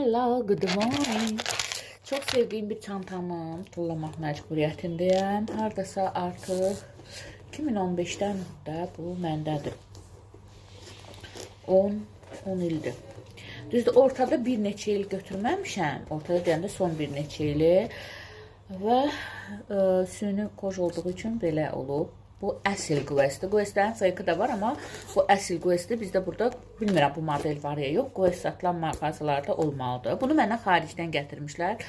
Hello, good morning. Çox sevdiyim bir çantamı tullamaq məcburiyyətindəyəm. Hardasa artıq 2015-dən də bu məndədir. 10 ildir. Düzdür, ortada bir neçə il götürməmişəm. Ortada deyəndə son bir neçə ili. Və süni koj olduğu üçün belə olub. Bu əsl Questdir. Questlərin fake də var, amma bu əsl Questdir. Bizdə burada, bilmirəm bu model var ya yox, Quest satılan mağazalarda olmalıdır. Bunu mənə xaricdən gətirmişlər.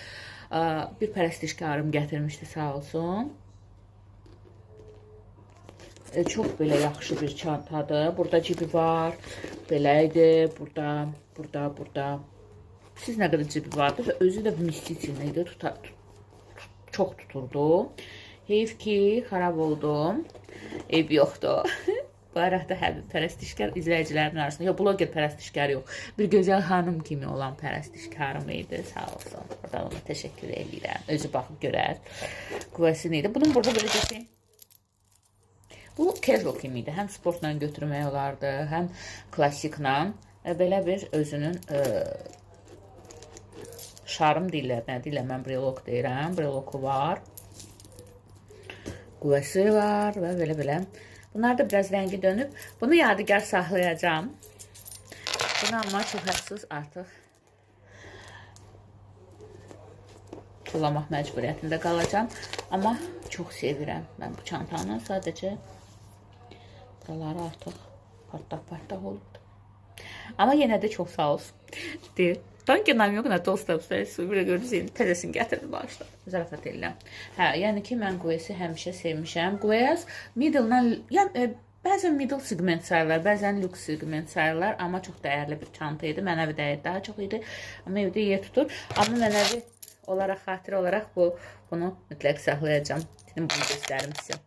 Bir pərəstişkarım gətirmişdi, sağ olsun. Çox belə yaxşı bir çantadır. Burada cibi var. Belə idi. Burada. Siz nə qədər cibi vardı və özü də misticin idi. Çox tuturdu. Heyf ki, xarab oldum. Eyb yoxdur. Bu arada həbib pərəstişkar izləyicilərin arasında, yox, bloger pərəstişkar yox, bir gözəl xanım kimi olan pərəstişkarım idi, sağ olsun. Buradan ona təşəkkür edirəm. Özü baxıb görər. Quvvəsi idi. Bunun burada belə deyək, bu casual kimi idi. Həm sportla götürmək olardı, həm klassiklə. Belə bir özünün şarm deyirlər, nə deyirlər, mən brelok deyirəm, breloku var. Quvvəsi var və belə. Bunlar da biraz rəngi dönüb. Bunu yadigar saxlayacağım. Bunu amma çox həssas artıq tullamaq məcburiyyətində qalacağım. Amma çox sevirəm mən bu çantanı. Sadəcə buraları artıq partaq olubdur. Amma yenə də çox sağ olsun. Deyil. Danke nam yox, nə dostum, bir görürsün, təzəsini gətirdim başlar. Zarafat edirəm. Hə, yəni ki, mən Quest'i həmişə sevmişəm. Quest middle-dan, yəni bəzən middle segment sayılır, bəzən lux segment sayılır, amma çox dəyərli bir çanta idi. Mənəvi dəyəri daha çox idi, amma evdə yer tutur. Amma mənəvi olaraq, xatirə olaraq bunu mütləq saxlayacağam. Dedim, bunu göstərim sizə.